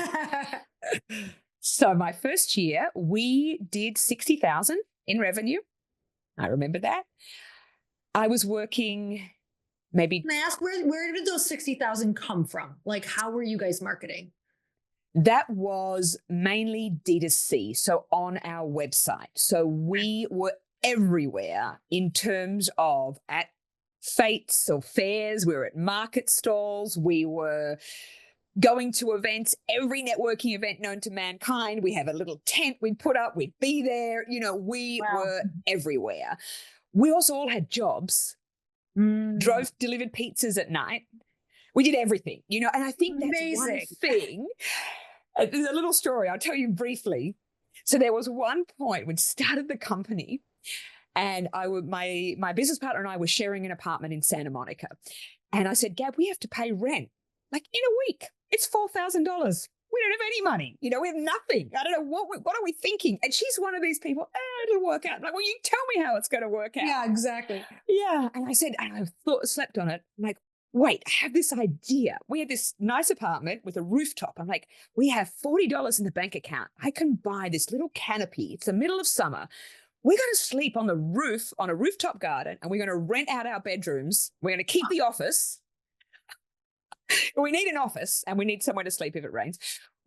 Speaker 1: So my first year, we did 60,000 in revenue. I remember that. I was working maybe.
Speaker 2: Can I ask, where did those 60,000 come from? Like, how were you guys marketing?
Speaker 1: That was mainly D2C, so on our website. So we were everywhere in terms of at fetes or fairs. We were at market stalls. We were going to events, every networking event known to mankind. We have a little tent we'd put up. We'd be there. We were everywhere. We also all had jobs, delivered pizzas at night. We did everything, and I think that's one thing. There's a little story I'll tell you briefly. So there was one point when started the company, and my business partner and I were sharing an apartment in Santa Monica, and I said, "Gab, we have to pay rent like in a week. It's $4,000. We don't have any money. We have nothing. I don't know what are we thinking." And she's one of these people. It'll work out. I'm like, well, you tell me how it's going to work out.
Speaker 2: Yeah, exactly.
Speaker 1: Yeah, and I said, and I slept on it. I'm like, wait, I have this idea. We had this nice apartment with a rooftop. I'm like, we have $40 in the bank account. I can buy this little canopy. It's the middle of summer. We're going to sleep on the roof, on a rooftop garden, and we're going to rent out our bedrooms. We're going to keep the office. We need an office, and we need somewhere to sleep if it rains.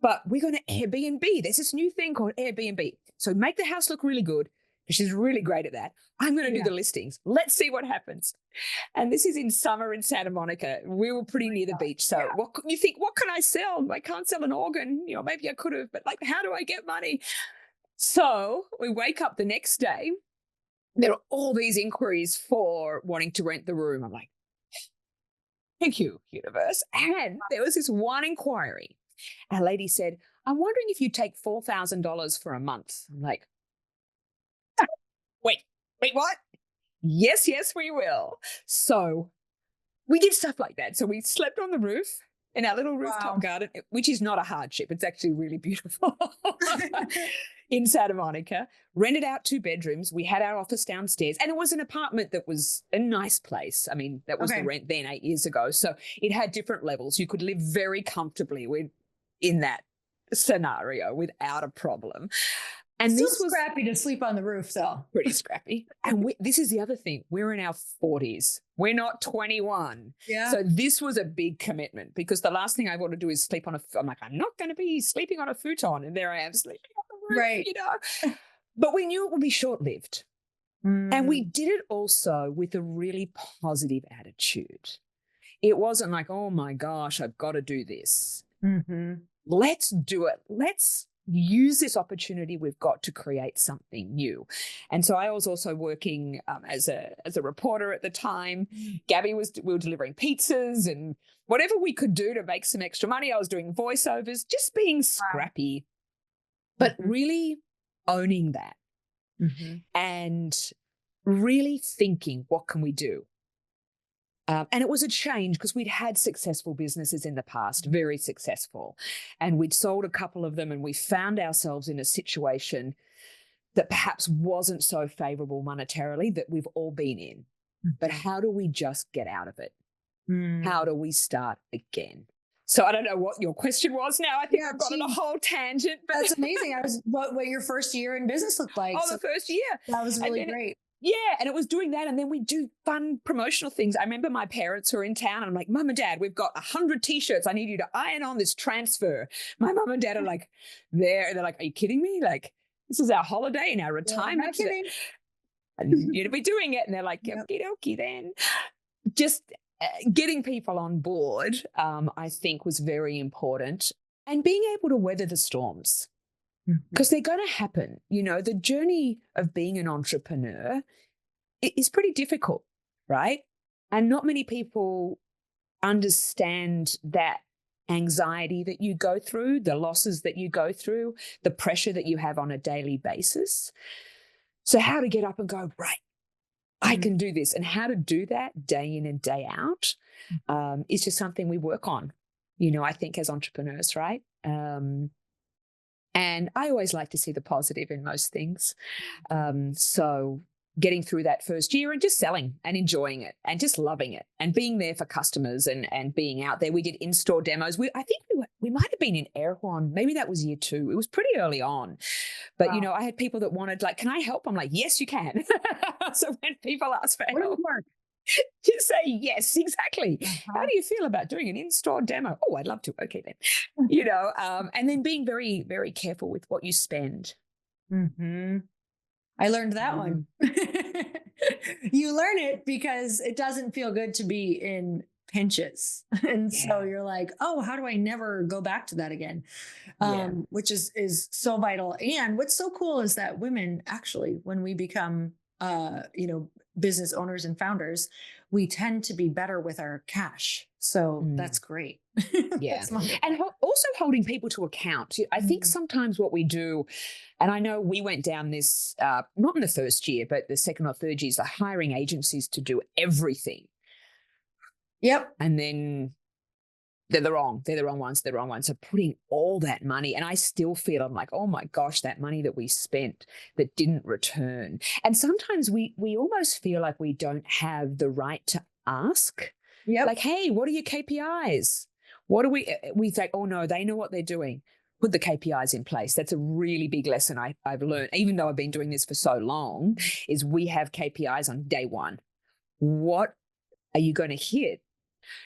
Speaker 1: But we're going to Airbnb. There's this new thing called Airbnb. So make the house look really good. She's really great at that. I'm going to do the listings. Let's see what happens. And this is in summer in Santa Monica. We were pretty near the beach. So what you think, what can I sell? I can't sell an organ. Maybe I could have, but how do I get money? So we wake up the next day. There are all these inquiries for wanting to rent the room. I'm like, thank you, universe. And there was this one inquiry. A lady said, I'm wondering if you take $4,000 for a month. I'm like, wait, what? Yes, we will. So we did stuff like that. So we slept on the roof in our little rooftop garden, which is not a hardship. It's actually really beautiful in Santa Monica. Rented out 2 bedrooms. We had our office downstairs, and it was an apartment that was a nice place. I mean, that was the rent then 8 years ago. So it had different levels. You could live very comfortably in that scenario without a problem. And
Speaker 2: Still
Speaker 1: this was
Speaker 2: scrappy to sleep on the roof, though.
Speaker 1: pretty scrappy. And this is the other thing. We're in our 40s. We're not 21.
Speaker 2: Yeah.
Speaker 1: So this was a big commitment because the last thing I want to do is sleep on I'm like, I'm not going to be sleeping on a futon. And there I am sleeping on the roof,
Speaker 2: Right.
Speaker 1: you know. But we knew it would be short-lived. And we did it also with a really positive attitude. It wasn't like, oh my gosh, I've got to do this.
Speaker 2: Mm-hmm.
Speaker 1: Let's do it. Let's use this opportunity we've got to create something new. And so I was also working as a reporter at the time. Gabby we were delivering pizzas and whatever we could do to make some extra money. I was doing voiceovers, just being scrappy, but really owning that and really thinking, what can we do? And it was a change because we'd had successful businesses in the past, very successful. And we'd sold a couple of them and we found ourselves in a situation that perhaps wasn't so favorable monetarily that we've all been in. But how do we just get out of it? How do we start again? So I don't know what your question was now. I think I've gone on a whole tangent. But
Speaker 2: that's amazing. What your first year in business looked like.
Speaker 1: Oh, the first year.
Speaker 2: That was really great.
Speaker 1: Yeah, and it was doing that, and then we do fun promotional things. I remember my parents were in town, and I'm like, Mum and Dad, we've got 100 T-shirts. I need you to iron on this transfer. My mum and dad are like, they're like, are you kidding me? Like, this is our holiday and our retirement.
Speaker 2: Yeah, not kidding.
Speaker 1: And you'd be doing it, and they're like, okie dokie then. Just getting people on board, I think, was very important, and being able to weather the storms. Because they're going to happen. You know, the journey of being an entrepreneur is pretty difficult, right? And not many people understand that anxiety that you go through, the losses that you go through, the pressure that you have on a daily basis. So how to get up and go, right, I can do this. And how to do that day in and day out is just something we work on, you know, I think as entrepreneurs, right? And I always like to see the positive in most things. So getting through that first year and just selling and enjoying it and just loving it and being there for customers and being out there. We did in-store demos. I think we might have been in Erewhon. Maybe that was year 2. It was pretty early on. But, you know, I had people that wanted, like, can I help? I'm like, yes, you can. So when people ask for help, just say yes, exactly. How do you feel about doing an in-store demo? Oh, I'd love to. Okay, then. You know, and then being very, very careful with what you spend.
Speaker 2: I learned that one. You learn it because it doesn't feel good to be in pinches. And so you're like, oh, how do I never go back to that again? Which is so vital. And what's so cool is that women actually, when we become you know, business owners and founders, we tend to be better with our cash. So that's great.
Speaker 1: Yeah. And also holding people to account. I think sometimes what we do, and I know we went down this, not in the first year, but the second or third years, like hiring agencies to do everything.
Speaker 2: Yep.
Speaker 1: And then they're the wrong ones. So putting all that money, and I still feel, I'm like, oh my gosh, that money that we spent that didn't return. And sometimes we almost feel like we don't have the right to ask. Like, hey, what are your KPIs? What do we think, oh no, they know what they're doing. Put the KPIs in place. That's a really big lesson I've learned, even though I've been doing this for so long, is we have KPIs on day one. What are you going to hit?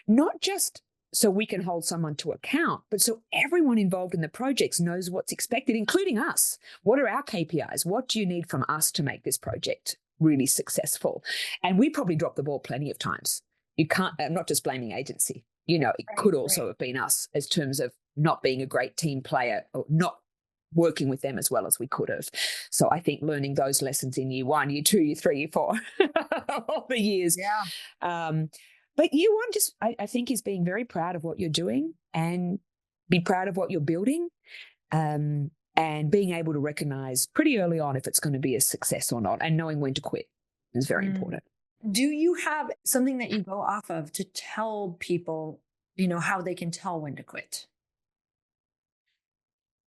Speaker 1: Not just so we can hold someone to account, but so everyone involved in the projects knows what's expected, including us. What are our KPIs? What do you need from us to make this project really successful? And we probably dropped the ball plenty of times. You can't, I'm not just blaming agency. You know, it could also have been us as terms of not being a great team player or not working with them as well as we could have. So I think learning those lessons in year 1, year 2, year 3, year 4, all the years. But year 1 just, I think, is being very proud of what you're doing and be proud of what you're building, and being able to recognize pretty early on if it's going to be a success or not, and knowing when to quit is very important.
Speaker 2: Do you have something that you go off of to tell people, you know, how they can tell when to quit?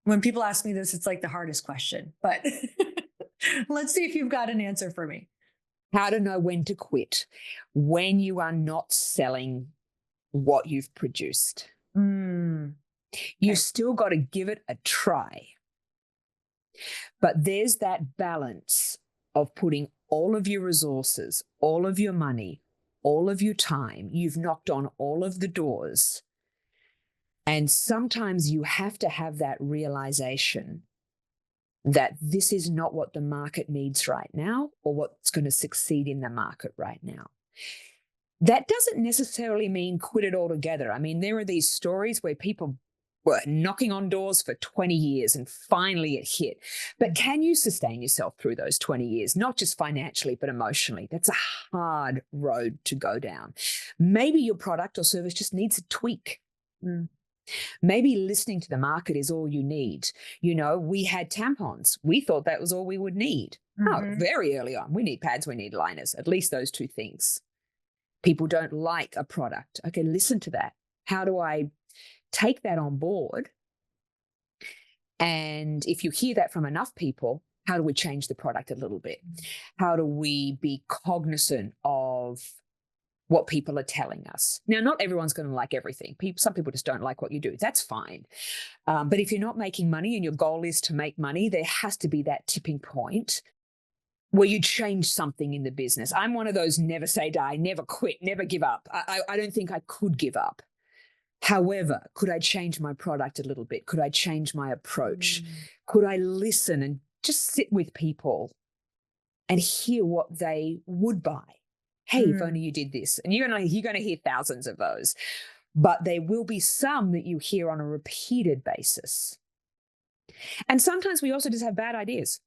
Speaker 2: When people ask me this, it's like the hardest question, but let's see if you've got an answer for me.
Speaker 1: How to know when to quit? When you are not selling what you've produced. You
Speaker 2: Okay.
Speaker 1: still got to give it a try. But there's that balance of putting all of your resources, all of your money, all of your time. You've knocked on all of the doors. And sometimes you have to have that realization that this is not what the market needs right now or what's going to succeed in the market right now. That doesn't necessarily mean quit it altogether. I mean, there are these stories where people were knocking on doors for 20 years and finally it hit. But can you sustain yourself through those 20 years, not just financially, but emotionally? That's a hard road to go down. Maybe your product or service just needs a tweak.
Speaker 2: Mm.
Speaker 1: Maybe listening to the market is all you need. You know, we had tampons. We thought that was all we would need. Oh, very early on. We need pads, we need liners, at least those two things. People don't like a product. Okay, listen to that. How do I take that on board? And if you hear that from enough people, how do we change the product a little bit? How do we be cognizant of what people are telling us? Now, not everyone's going to like everything. Some people just don't like what you do. That's fine. But if you're not making money and your goal is to make money, there has to be that tipping point where you change something in the business. I'm one of those never say die, never quit, never give up. I don't think I could give up. However, could I change my product a little bit? Could I change my approach? Could I listen and just sit with people and hear what they would buy? Hey, if only you did this. And you're going to hear thousands of those. But there will be some that you hear on a repeated basis. And sometimes we also just have bad ideas.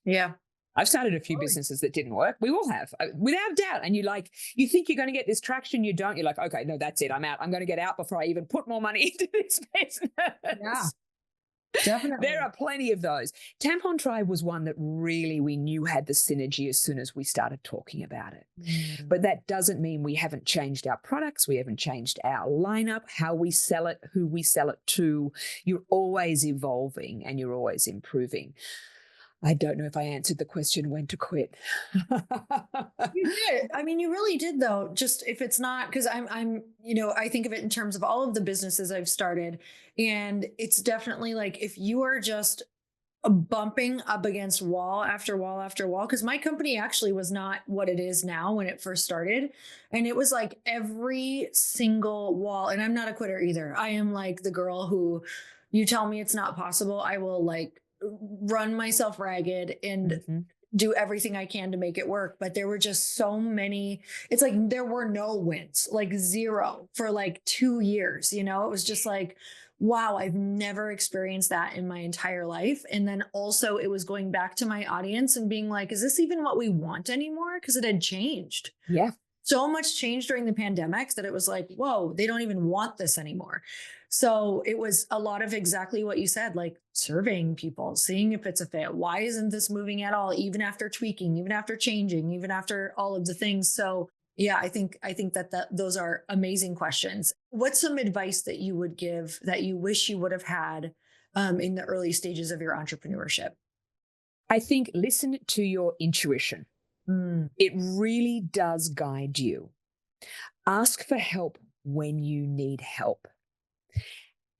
Speaker 2: Yeah.
Speaker 1: I've started a few businesses that didn't work. We all have, without doubt. And you think you're going to get this traction, you don't. You're like, okay, no, that's it. I'm out. I'm going to get out before I even put more money into this business.
Speaker 2: Yeah, definitely.
Speaker 1: There are plenty of those. Tampon Tribe was one that really we knew had the synergy as soon as we started talking about it. But that doesn't mean we haven't changed our products. We haven't changed our lineup, how we sell it, who we sell it to. You're always evolving and you're always improving. I don't know if I answered the question when to quit.
Speaker 2: You did. I mean, you really did, though. Just if it's not, because I think of it in terms of all of the businesses I've started, and it's definitely like if you are just bumping up against wall after wall after wall, because my company actually was not what it is now when it first started, and it was like every single wall. And I'm not a quitter either. I am like the girl who, you tell me it's not possible, I will like run myself ragged and do everything I can to make it work. But there were just so many, it's like there were no wins, like zero for like 2 years, it was just like, wow, I've never experienced that in my entire life. And then also it was going back to my audience and being like, is this even what we want anymore? Because it had changed.
Speaker 1: Yeah.
Speaker 2: So much changed during the pandemic that it was like, whoa, they don't even want this anymore. So it was a lot of exactly what you said, like surveying people, seeing if it's a fit. Why isn't this moving at all? Even after tweaking, even after changing, even after all of the things. So yeah, I think that those are amazing questions. What's some advice that you would give that you wish you would have had in the early stages of your entrepreneurship?
Speaker 1: I think listen to your intuition. It really does guide you. Ask for help when you need help.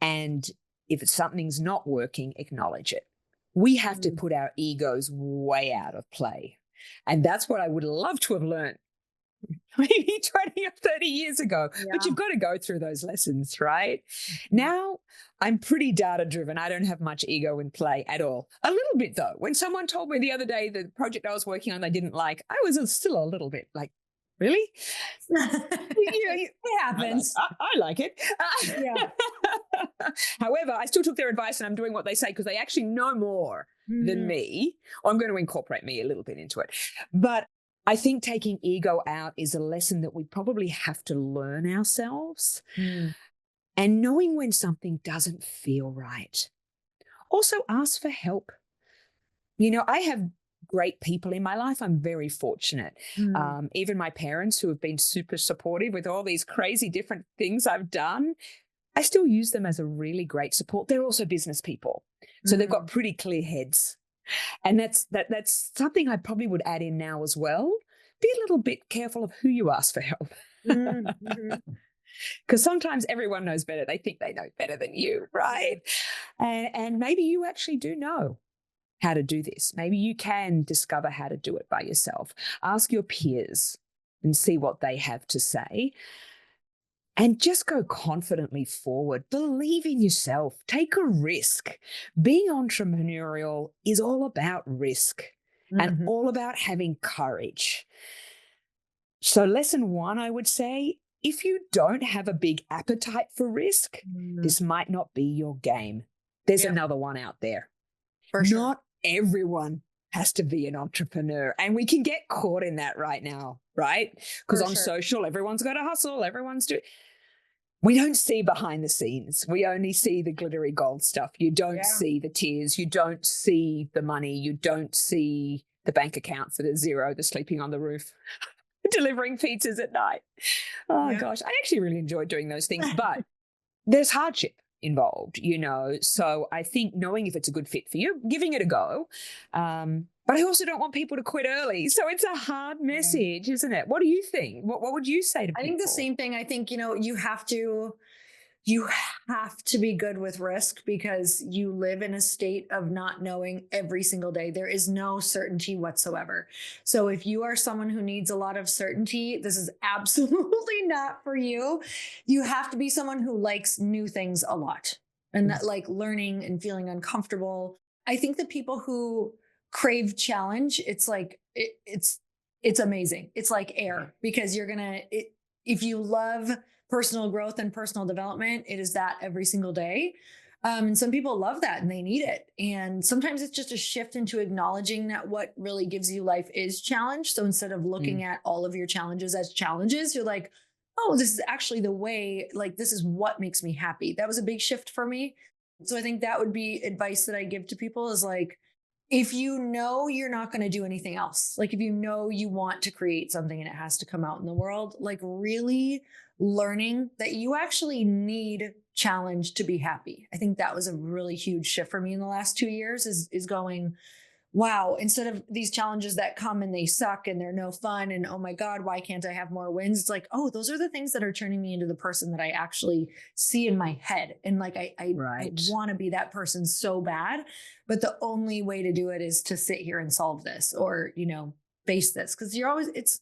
Speaker 1: And if something's not working, acknowledge it. We have to put our egos way out of play. And that's what I would love to have learned maybe 20 or 30 years ago.
Speaker 2: Yeah.
Speaker 1: But you've got to go through those lessons, right? Now, I'm pretty data-driven. I don't have much ego in play at all. A little bit, though. When someone told me the other day the project I was working on they didn't like, I was still a little bit like, really?
Speaker 2: It happens.
Speaker 1: I like it.
Speaker 2: Yeah.
Speaker 1: However, I still took their advice and I'm doing what they say because they actually know more than me. Or I'm going to incorporate me a little bit into it. But I think taking ego out is a lesson that we probably have to learn ourselves. And knowing when something doesn't feel right. Also, ask for help. I have great people in my life. I'm very fortunate. Even my parents who have been super supportive with all these crazy different things I've done, I still use them as a really great support. They're also business people. So they've got pretty clear heads. And that's something I probably would add in now as well. Be a little bit careful of who you ask for help. Because sometimes everyone knows better. They think they know better than you, right? And maybe you actually do know how to do this. Maybe you can discover how to do it by yourself. Ask your peers and see what they have to say. And just go confidently forward. Believe in yourself. Take a risk. Being entrepreneurial is all about risk and
Speaker 2: Mhm.
Speaker 1: all about having courage. So, lesson one, I would say, if you don't have a big appetite for risk,
Speaker 2: Mm.
Speaker 1: this might not be your game. There's
Speaker 2: Yep,
Speaker 1: another one out there.
Speaker 2: for sure.
Speaker 1: Not everyone has to be an entrepreneur. And we can get caught in that right now, right? Because
Speaker 2: For
Speaker 1: on
Speaker 2: sure.
Speaker 1: social, everyone's got to hustle, everyone's doing. We don't see behind the scenes. We only see the glittery gold stuff. You don't
Speaker 2: Yeah.
Speaker 1: see the tears. You don't see the money. You don't see the bank accounts that are zero, the sleeping on the roof, delivering pizzas at night. Oh
Speaker 2: Yeah.
Speaker 1: gosh, I actually really enjoy doing those things, but there's hardship involved, So I think knowing if it's a good fit for you, giving it a go. But I also don't want people to quit early. So it's a hard
Speaker 2: Yeah.
Speaker 1: message, isn't it? What do you think? What would you say to
Speaker 2: I think the
Speaker 1: people?
Speaker 2: same thing. I think, you have to be good with risk because you live in a state of not knowing every single day. There is no certainty whatsoever. So if you are someone who needs a lot of certainty, this is absolutely not for you. You have to be someone who likes new things a lot and that like learning and feeling uncomfortable. I think the people who crave challenge, it's like it's amazing. It's like air because if you love personal growth and personal development, it is that every single day. And some people love that and they need it. And sometimes it's just a shift into acknowledging that what really gives you life is challenge. So instead of
Speaker 1: Mm,
Speaker 2: looking at all of your challenges as challenges, you're like, oh, this is actually the way, like, this is what makes me happy. That was a big shift for me. So I think that would be advice that I give to people is like, if you know you're not going to do anything else, like if you know you want to create something and it has to come out in the world, like really learning that you actually need challenge to be happy. I think that was a really huge shift for me in the last 2 years is going, wow, instead of these challenges that come and they suck and they're no fun and oh my God, why can't I have more wins? It's like, oh, those are the things that are turning me into the person that I actually see in my head. And like I
Speaker 1: right.
Speaker 2: want to be that person so bad. But the only way to do it is to sit here and solve this or, face this. Cause you're always it's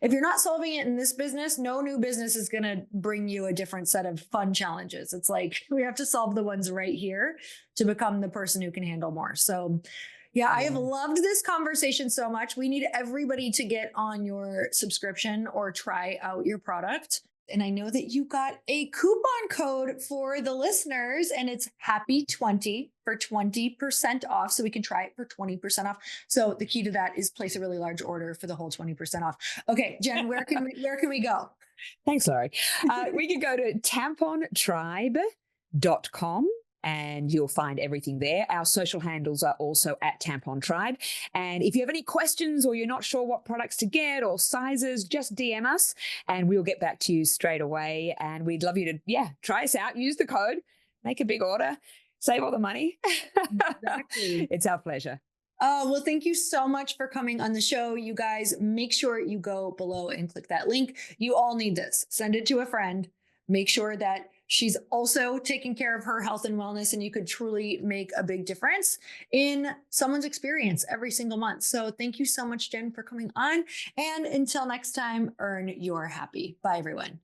Speaker 2: if you're not solving it in this business, no new business is going to bring you a different set of fun challenges. It's like we have to solve the ones right here to become the person who can handle more. So yeah, I have
Speaker 1: Yeah.
Speaker 2: loved this conversation so much. We need everybody to get on your subscription or try out your product. And I know that you got a coupon code for the listeners, and it's happy20 for 20% off. So we can try it for 20% off. So the key to that is place a really large order for the whole 20% off. Okay, Jen, where can we go?
Speaker 1: Thanks, Laurie. We could go to tampontribe.com and you'll find everything there. Our social handles are also at Tampon Tribe. And if you have any questions or you're not sure what products to get or sizes, just DM us and we'll get back to you straight away. And we'd love you to, try us out, use the code, make a big order, save all the money.
Speaker 2: Exactly.
Speaker 1: It's our pleasure.
Speaker 2: Oh, well, thank you so much for coming on the show. You guys, make sure you go below and click that link. You all need this. Send it to a friend. Make sure that she's also taking care of her health and wellness, and you could truly make a big difference in someone's experience every single month. So thank you so much, Jen, for coming on. And until next time, earn your happy. Bye, everyone.